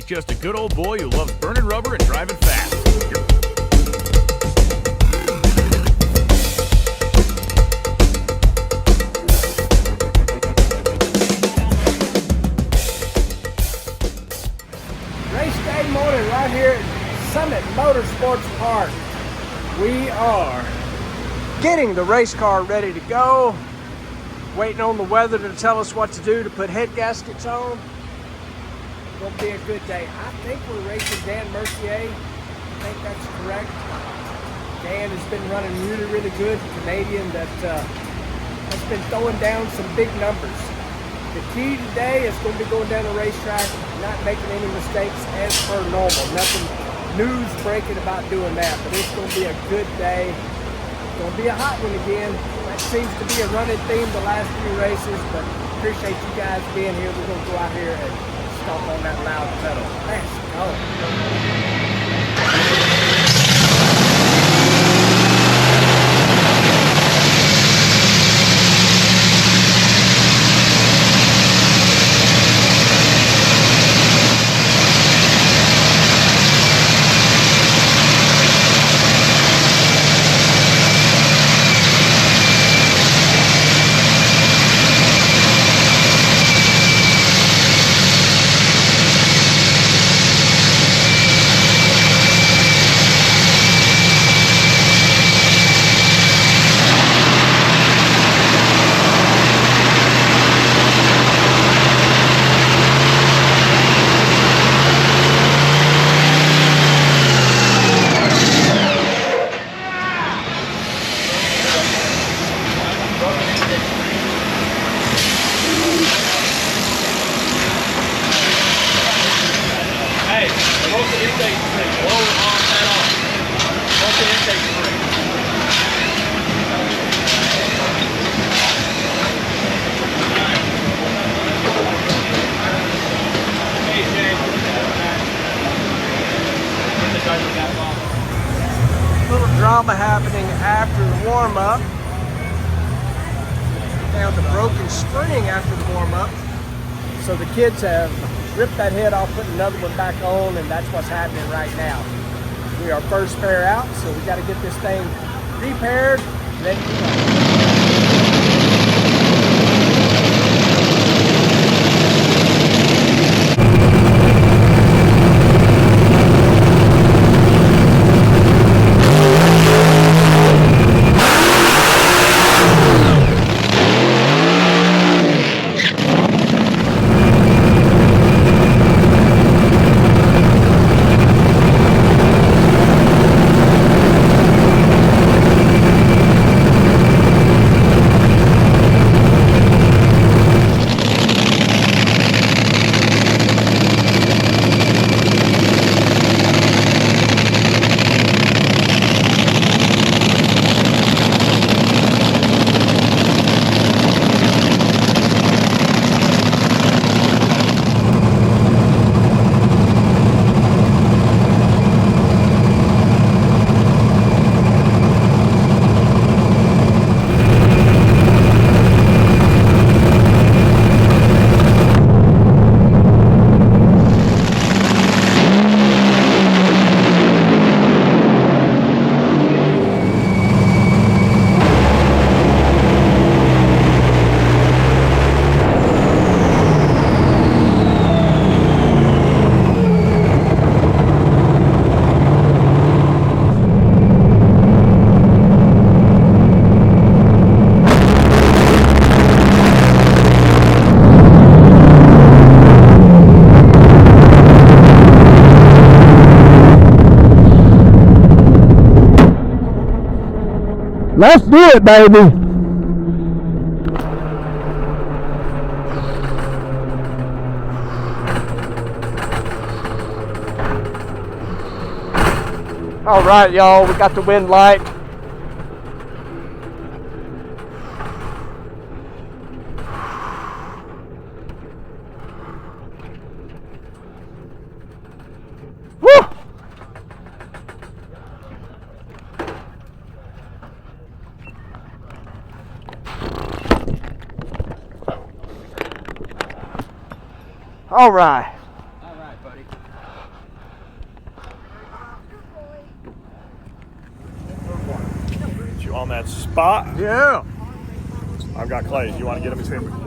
He's just a good old boy who loves burning rubber and driving fast. Race day morning right here at Summit Motorsports Park. We are getting the race car ready to go. Waiting on the weather to tell us what to do to put head gaskets on. It's gonna be a good day. I think we're racing Dan Mercier. I think that's correct. Dan has been running really good. Canadian that has been throwing down some big numbers. The key today is going to be going down the racetrack, not making any mistakes as per normal. Nothing news breaking about doing that, but it's going to be a good day. It's going to be a hot one again. That seems to be a running theme the last few races, but appreciate you guys being here. We're going to go out here and stomp on that loud pedal. Let's go. Little drama happening after the warm-up. Found a broken spring after the warm-up. So the kids have ripped that head off, put another one back on, and that's what's happening right now. We are first pair out, so we got to get this thing repaired, ready to go. Let's do it, baby. All right, y'all, we got the wind light. Woo! All right. All right, buddy. on that spot. Yeah. I've got Clay. You want to get him between?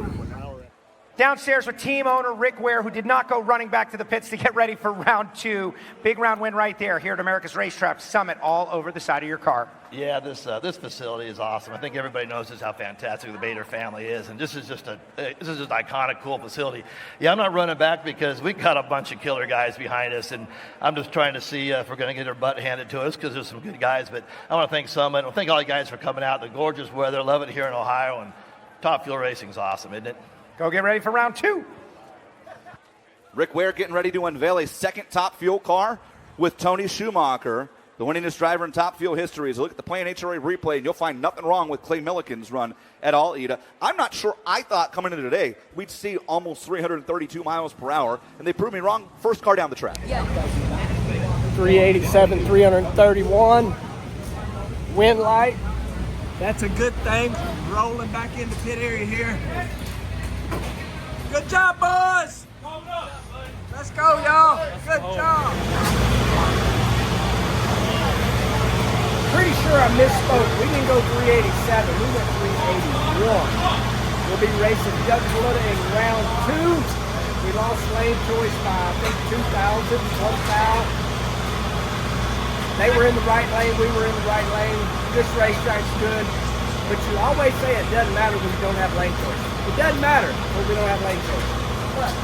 Downstairs with team owner Rick Ware, who did not go running back to the pits to get ready for round 2. Big round win right there here at America's Racetrack. Summit all over the side of your car. Yeah, this facility is awesome. I think everybody knows just how fantastic the Bader family is, and this is just an iconic, cool facility. Yeah, I'm not running back because we got a bunch of killer guys behind us, and I'm just trying to see if we're going to get our butt handed to us because there's some good guys. But I want to thank Summit. I want to thank all you guys for coming out. The gorgeous weather, love it here in Ohio, and Top Fuel Racing's awesome, isn't it? Go get ready for round 2. Rick Ware getting ready to unveil a second Top Fuel car with Tony Schumacher, the winningest driver in Top Fuel history. As you look at the Play NHRA replay, and you'll find nothing wrong with Clay Millican's run at all, Ida. I'm not sure. I thought coming into today we'd see almost 332 miles per hour, and they proved me wrong. First car down the track. 387, 331. Wind light. That's a good thing. Rolling back into pit area here. Good job, boys. Let's go, y'all. Good job. Pretty sure I misspoke. We didn't go 387. We went 381. We'll be racing Doug Kalitta in round 2. We lost lane choice by, I think, 2,000, 1,000. They were in the right lane. We were in the right lane. This racetrack's good. But you always say it doesn't matter when you don't have lane choice. It doesn't matter when we don't have lane choice. But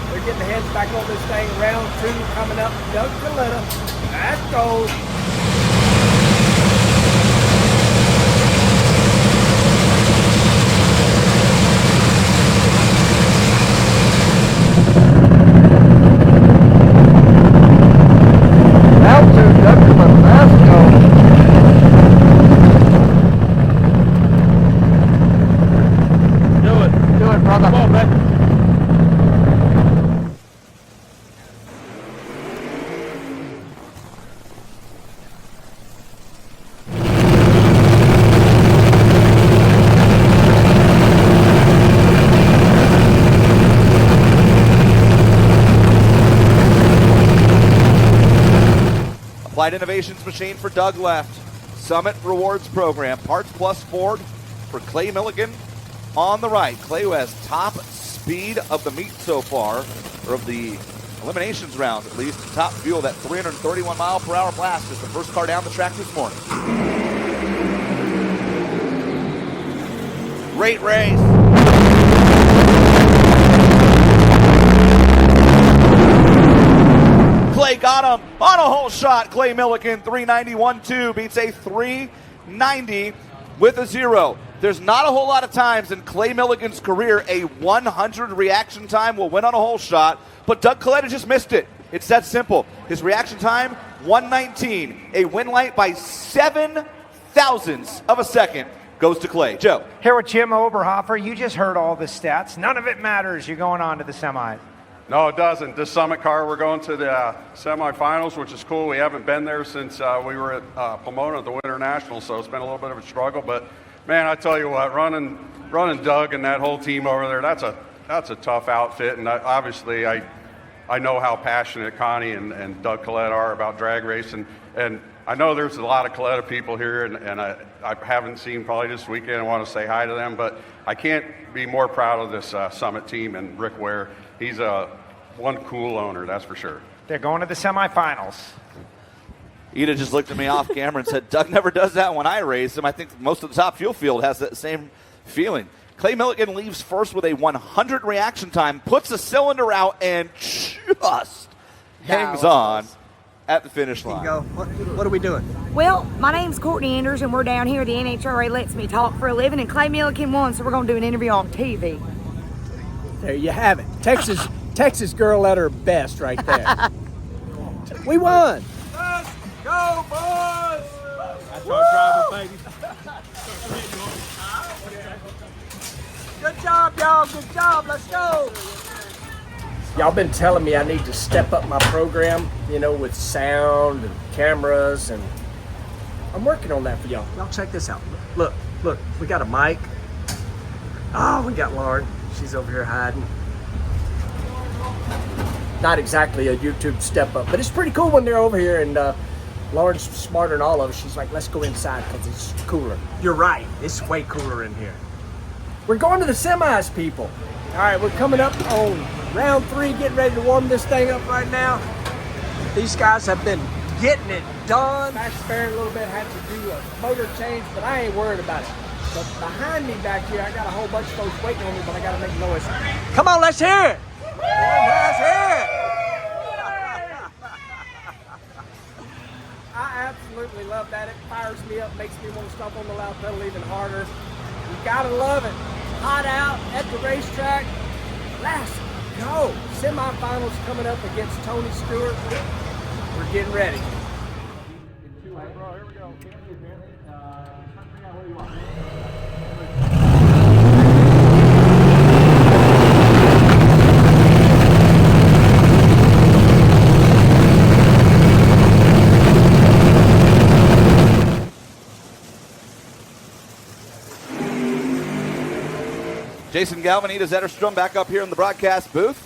they're getting the heads back on this thing. Round 2 coming up. Doug Kalitta. Let's go. Round 2, Doug Kalitta. Let's go. Do it, brother. Come on, man. Applied Innovations machine for Doug left. Summit Rewards Program. Parts Plus Ford for Clay Millican on the right. Clay, who has top speed of the meet so far, or of the eliminations round at least. Top fuel, that 331 mile per hour blast is the first car down the track this morning. Great race. Clay got him on a hole shot. Clay Millican, 391.2 beats a 390 with a 0. There's not a whole lot of times in Clay Millican's career a 100 reaction time will win on a hole shot, but Doug Kalitta just missed it. It's that simple. His reaction time, 119. A win light by 7 thousandths of a second goes to Clay. Joe. Here with Jim Oberhofer. You just heard all the stats. None of it matters. You're going on to the semis. No, it doesn't. This Summit car, we're going to the semifinals, which is cool. We haven't been there since we were at Pomona at the Winter Nationals, so it's been a little bit of a struggle. But, man, I tell you what, running Doug and that whole team over there, that's a tough outfit. And obviously I know how passionate Connie and Doug Kalitta are about drag racing. And I know there's a lot of Kalitta people here, and I haven't seen probably this weekend. I want to say hi to them. But I can't be more proud of this Summit team and Rick Ware. He's one cool owner, that's for sure. They're going to the semifinals. Ida just looked at me off camera and said, Doug never does that when I race him. I think most of the Top Fuel field has that same feeling. Clay Millican leaves first with a 100 reaction time, puts the cylinder out, and just hangs on at the finish line. Go. What are we doing? Well, my name's Courtney Anders, and we're down here. The NHRA lets me talk for a living, and Clay Millican won, so we're going to do an interview on TV. There you have it. Texas girl at her best right there. We won. Let's go, boys. That's our driver, baby. Good job, y'all. Good job. Let's go. Y'all been telling me I need to step up my program, with sound and cameras, and I'm working on that for y'all. Y'all check this out. Look, we got a mic. Oh, we got Lauren. She's over here hiding. Not exactly a YouTube step up, but it's pretty cool when they're over here, and Lauren's smarter than all of us. She's like, let's go inside because it's cooler. You're right. It's way cooler in here. We're going to the semis, people. All right, we're coming up on round 3, getting ready to warm this thing up right now. These guys have been getting it done. Back sparing a little bit, had to do a motor change, but I ain't worried about it. But behind me back here, I got a whole bunch of folks waiting on me, but I got to make noise. Come on, let's hear it. Let's hear it. I absolutely love that. It fires me up, makes me want to stomp on the loud pedal even harder. You gotta love it. Hot out at the racetrack. Let's go. Semifinals coming up against Tony Stewart. We're getting ready. Jason Galvin, Ida Zetterstrom back up here in the broadcast booth.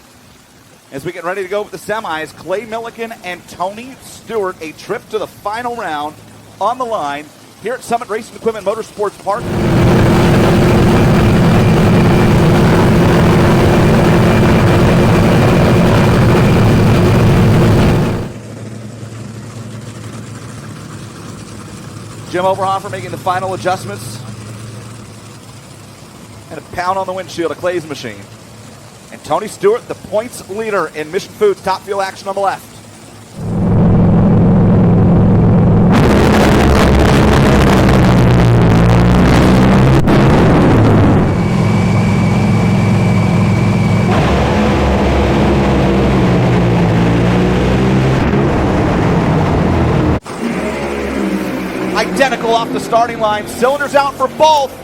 As we get ready to go with the semis, Clay Millican and Tony Stewart, a trip to the final round on the line here at Summit Racing Equipment Motorsports Park. Jim Oberhofer making the final adjustments. And a pound on the windshield of Clay's machine. And Tony Stewart, the points leader in Mission Foods Top Fuel action on the left. Identical off the starting line. Cylinders out for both.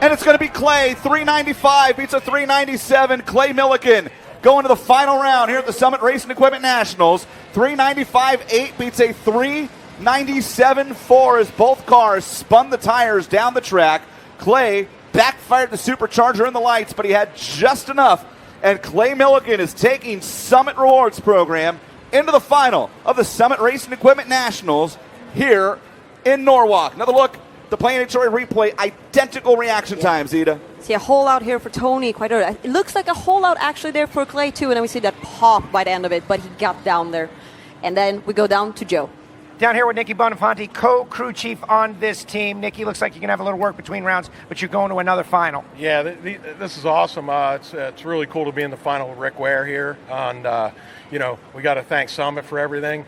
And it's going to be Clay, 395 beats a 397. Clay Millican going to the final round here at the Summit Racing Equipment Nationals. 395.8 beats a 397.4 as both cars spun the tires down the track. Clay backfired the Supercharger in the lights, but he had just enough. And Clay Millican is taking Summit Rewards Program into the final of the Summit Racing Equipment Nationals here in Norwalk. Another look. The Play NHRA replay, identical reaction times, Ida. See a hole out here for Tony, quite early. It looks like a hole out actually there for Clay too, and then we see that pop by the end of it, but he got down there. And then we go down to Joe. Down here with Nicky Bonafonte, co-crew chief on this team. Nicky, looks like you can have a little work between rounds, but you're going to another final. Yeah, this is awesome. It's really cool to be in the final with Rick Ware here. And, we got to thank Summit for everything.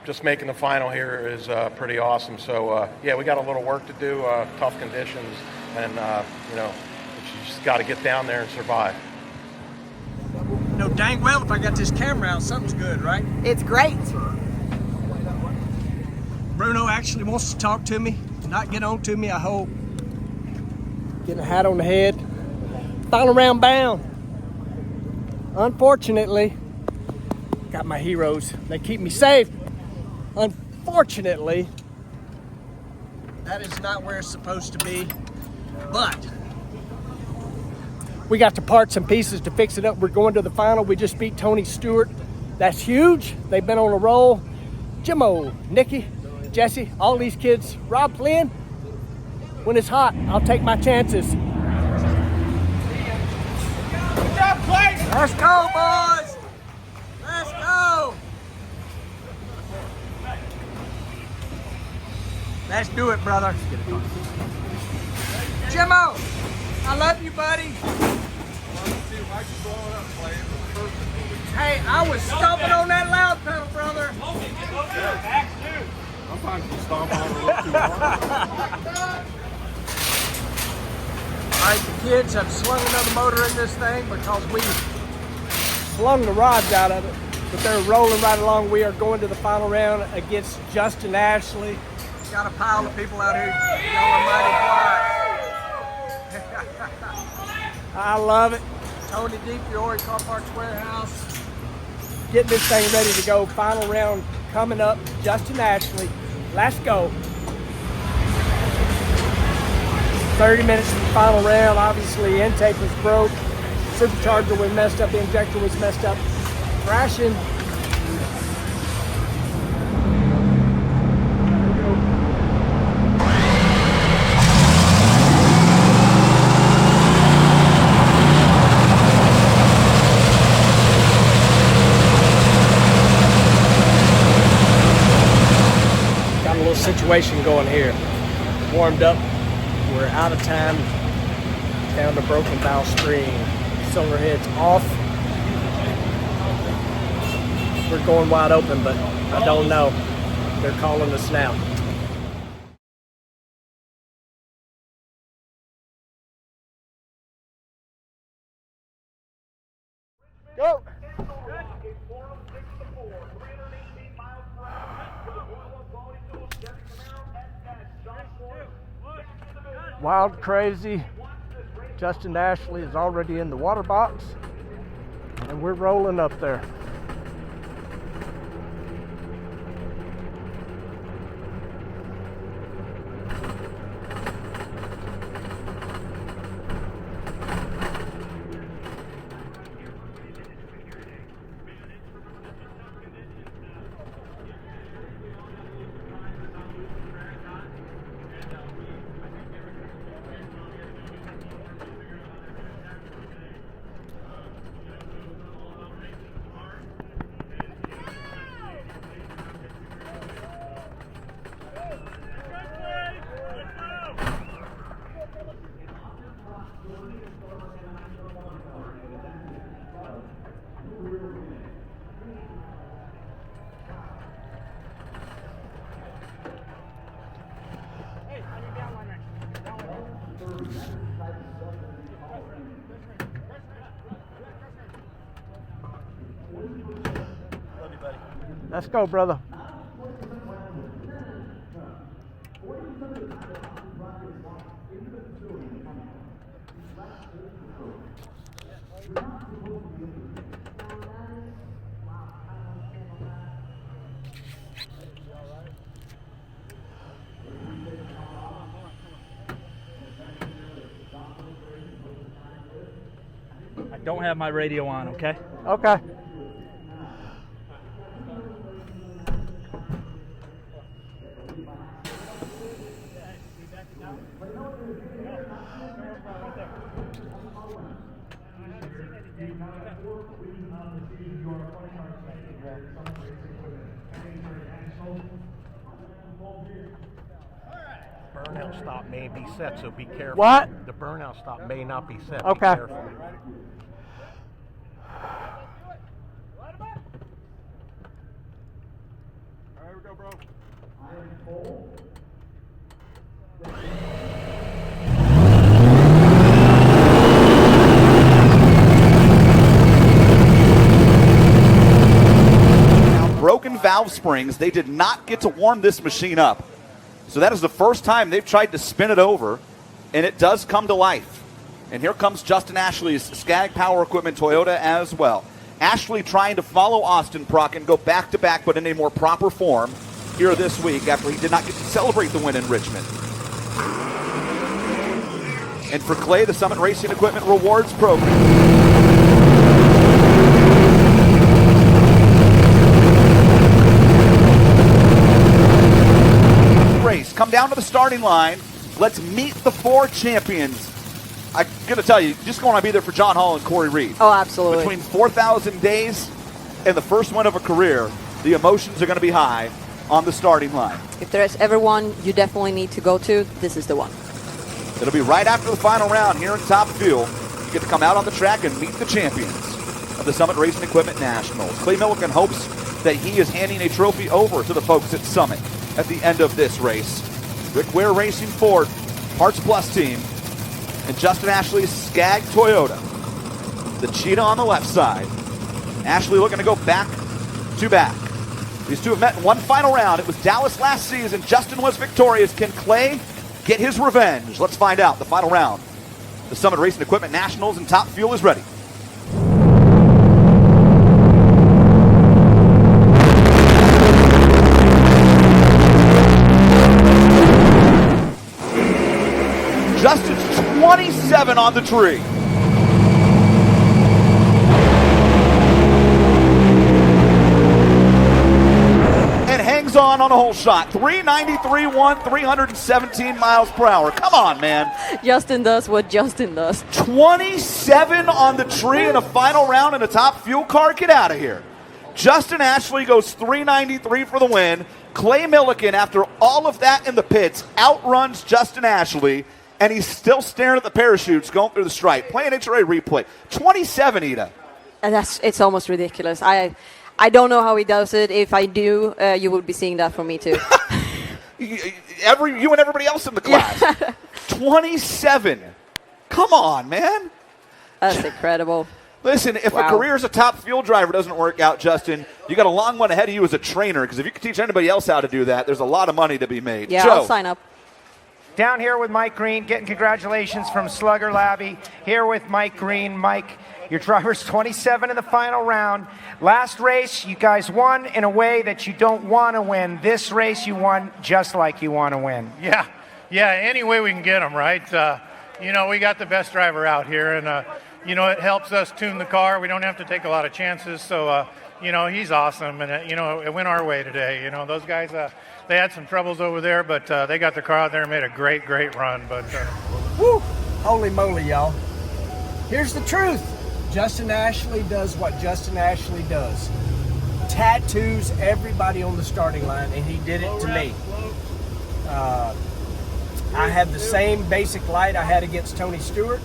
Just making the final here is pretty awesome. So, we got a little work to do, tough conditions, and, you just got to get down there and survive. No, dang well if I got this camera out, something's good, right? It's great. Bruno actually wants to talk to me, not get on to me, I hope. Getting a hat on the head. Final round bound. Unfortunately, got my heroes. They keep me safe. Unfortunately, that is not where it's supposed to be. But we got the parts and pieces to fix it up. We're going to the final. We just beat Tony Stewart. That's huge. They've been on a roll. Jimmo, Nicky, Jesse, all these kids. Rob Flynn, when it's hot, I'll take my chances. Good job, Clay. Let's go, boys. Let's go. Let's do it, brother. Jimmo, I love you, buddy. Hey, I was stomping on that loud pedal, brother. Sometimes you stomp on it a little too hard. All right, the kids have slung another motor in this thing because we slung the rods out of it, but they're rolling right along. We are going to the final round against Justin Ashley. Got a pile of people out here yelling mighty quiet. I love it. Tony DiFiore, Car Parts Warehouse. Getting this thing ready to go. Final round coming up. Justin Ashley. Let's go. 30 minutes to the final round. Obviously, intake was broke. Supercharger was messed up. The injector was messed up. Crashing. situation going here. Warmed up. We're out of time. Down to broken valve screen. Cylinder head's off. We're going wide open, but I don't know. They're calling us now. Go! Wild crazy. Justin Ashley is already in the water box, and we're rolling up there. Let's go, brother. I don't have my radio on, okay? Okay. Burnout stop may be set, so be careful. What? The burnout stop may not be set. Okay. Be careful. All right, here we go, bro. Now, broken valve springs. They did not get to warm this machine up. So that is the first time they've tried to spin it over, and it does come to life. And here comes Justin Ashley's Skag Power Equipment Toyota as well. Ashley trying to follow Austin Prock and go back-to-back, but in a more proper form here this week after he did not get to celebrate the win in Richmond. And for Clay, the Summit Racing Equipment Rewards Program. Race, come down to the starting line. Let's meet the four champions. I'm going to tell you, just going to be there for John Hall and Corey Reed. Oh, absolutely. Between 4,000 days and the first win of a career, the emotions are going to be high on the starting line. If there's ever one you definitely need to go to, this is the one. It'll be right after the final round here in Top Fuel. You get to come out on the track and meet the champions of the Summit Racing Equipment Nationals. Clay Millican hopes that he is handing a trophy over to the folks at Summit at the end of this race. Rick Ware Racing Ford, Parts Plus team, and Justin Ashley's Skag Toyota. The Cheetah on the left side. Ashley looking to go back to back. These two have met in one final round. It was Dallas last season. Justin was victorious. Can Clay get his revenge? Let's find out. The final round. The Summit Racing Equipment Nationals and Top Fuel is ready. Justin's 27 on the tree. And hangs on a whole shot. 393.1, 317 miles per hour. Come on, man. Justin does what Justin does. 27 on the tree in a final round in a Top Fuel car. Get out of here. Justin Ashley goes 393 for the win. Clay Millican, after all of that in the pits, outruns Justin Ashley, and he's still staring at the parachutes going through the stripe. Play an NHRA replay. 27, Ida. And it's almost ridiculous. I don't know how he does it. If I do, you would be seeing that from me too. You and everybody else in the class. Yeah. 27. Come on, man. That's incredible. Listen, if a career as a top fuel driver doesn't work out, Justin, you got a long one ahead of you as a trainer, because if you can teach anybody else how to do that, there's a lot of money to be made. Yeah, Joe. I'll sign up. Down here with Mike Green, getting congratulations from Slugger Labby. Here with Mike Green. Mike, your driver's 27 in the final round. Last race, you guys won in a way that you don't want to win. This race, you won just like you want to win. Yeah, any way we can get them, right? We got the best driver out here, and, it helps us tune the car. We don't have to take a lot of chances, so, he's awesome, and, it went our way today. Those guys, they had some troubles over there, but they got the car out there and made a great, great run. But Woo! Holy moly, y'all. Here's the truth. Justin Ashley does what Justin Ashley does. Tattoos everybody on the starting line, and he did it to me. I had the same basic light I had against Tony Stewart.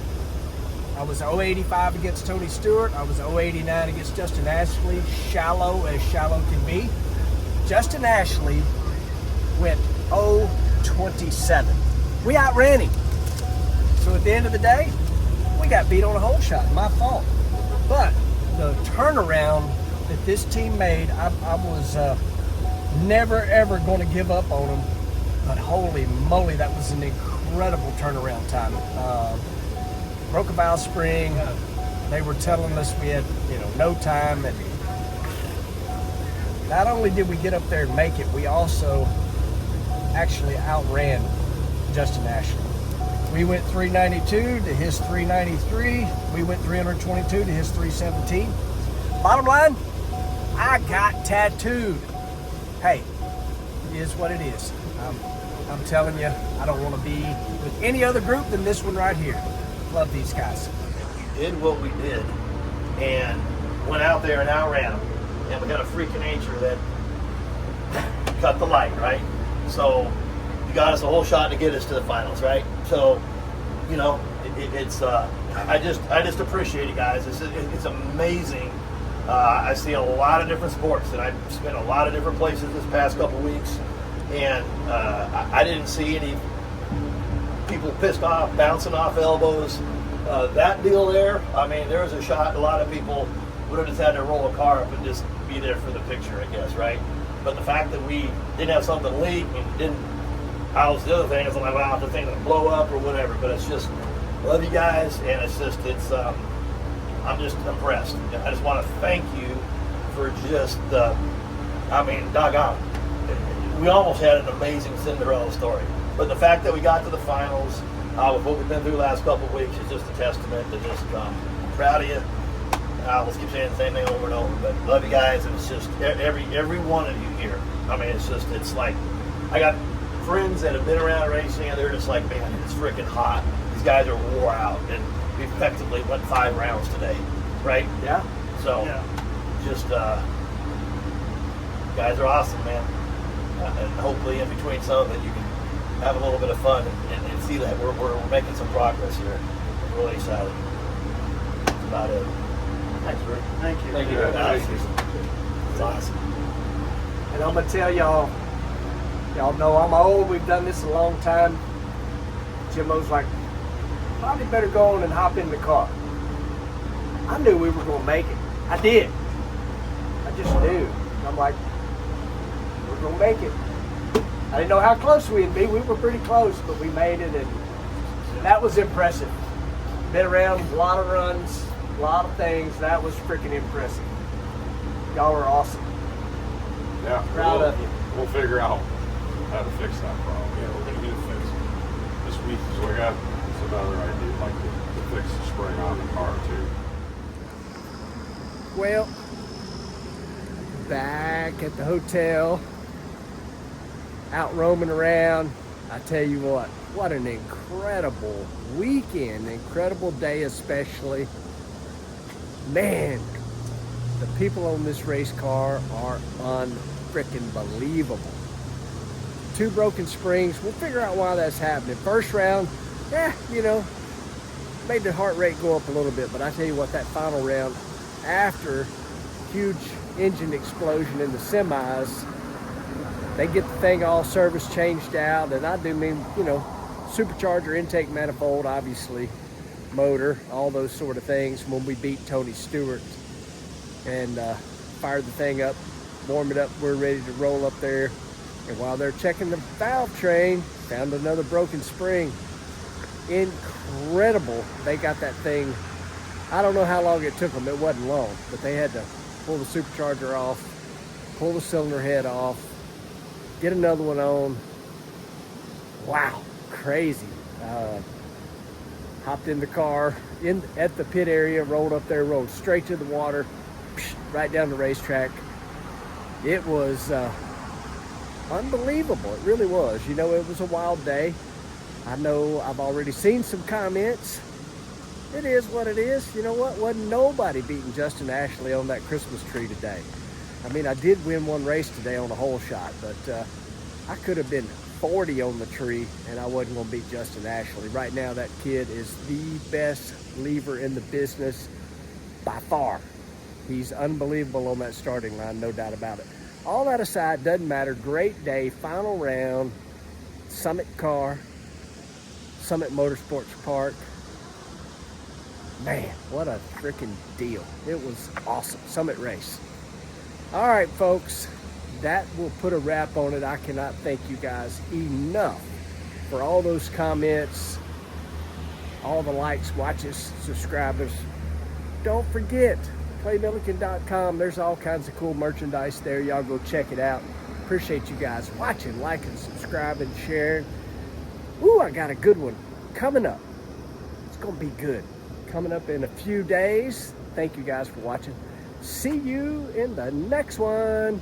I was 085 against Tony Stewart. I was 089 against Justin Ashley, shallow as shallow can be. Justin Ashley went 027. We outran him. So at the end of the day, we got beat on a hole shot. My fault. But the turnaround that this team made, I was never, ever going to give up on them. But holy moly, that was an incredible turnaround time. Broke a valve spring. They were telling us we had, no time. And not only did we get up there and make it, we also actually outran Justin Ashley. We went 392 to his 393. We went 322 to his 317. Bottom line, I got tattooed. Hey, it is what it is. I'm telling you, I don't want to be with any other group than this one right here. Love these guys. We did what we did and went out there and outran them. And we got a freak of nature that cut the light, right? So you got us a whole shot to get us to the finals, right? So, it's I just appreciate it, guys. It's amazing. I see a lot of different sports, and I've spent a lot of different places this past couple weeks, and I didn't see any people pissed off, bouncing off elbows. That deal there, there was a shot. A lot of people would have just had to roll a car up and just be there for the picture, I guess, right? But the fact that we didn't have something leak and didn't, the other thing is like, wow, the thing gonna blow up or whatever. But it's just, love you guys, and I'm just impressed. I just want to thank you for just, doggone. We almost had an amazing Cinderella story. But the fact that we got to the finals with what we've been through the last couple of weeks is just a testament to just proud of you. I'll just keep saying the same thing over and over, but love you guys, and it's just every one of you here. It's like, I got friends that have been around racing, and they're just like, man, it's freaking hot. These guys are wore out, and we effectively went 5 rounds today, right? Yeah. So, just, guys are awesome, man. And hopefully in between some of it, you can have a little bit of fun and see that we're making some progress here. I'm really excited. That's about it. Thanks, Rick. Thank you. Thank you. It's awesome. And I'm going to tell y'all know I'm old. We've done this a long time. Jimbo's like, probably better go on and hop in the car. I knew we were going to make it. I did. I just knew. I'm like, we're going to make it. I didn't know how close we'd be. We were pretty close, but we made it, and that was impressive. Been around a lot of runs, a lot of things. That was freaking impressive. Y'all are awesome. Yeah, Proud of you. We'll figure out how to fix that problem. Yeah, we're going to get it fixed this week. So we got another idea, like to fix the spring on the car too. Well, back at the hotel, out roaming around. I tell you what an incredible weekend, incredible day especially. Man, the people on this race car are unfreaking believable. 2 broken springs. We'll figure out why that's happening. First round, you know, made the heart rate go up a little bit, but I tell you what, that final round, after huge engine explosion in the semis, they get the thing all service changed out, and I do mean, you know, supercharger, intake manifold, obviously, motor, all those sort of things when we beat Tony Stewart, and fired the thing up, warm it up, we're ready to roll up there. And while they're checking the valve train, found another broken spring. Incredible. They got that thing. I don't know how long it took them. It wasn't long, but they had to pull the supercharger off, pull the cylinder head off, get another one on. Wow, crazy. Hopped in the car at the pit area, rolled up there, rolled straight to the water, right down the racetrack. It was unbelievable. It really was. You know, it was a wild day. I know I've already seen some comments. It is what it is. You know what? Wasn't nobody beating Justin Ashley on that Christmas tree today. I mean, I did win one race today on a Holeshot, but I could have been 40 on the tree and I wasn't going to beat Justin Ashley. Right now, that kid is the best lever in the business by far. He's unbelievable on that starting line, no doubt about it. All that aside, doesn't matter. Great day, final round, Summit car, Summit Motorsports Park. Man, what a freaking deal. It was awesome. Summit race. All right, folks, that will put a wrap on it. I cannot thank you guys enough for all those comments, all the likes, watches, subscribers. Don't forget, claymilliken.com. There's all kinds of cool merchandise there. Y'all go check it out. Appreciate you guys watching, liking, subscribing, sharing. Ooh, I got a good one coming up. It's going to be good. Coming up in a few days. Thank you guys for watching. See you in the next one.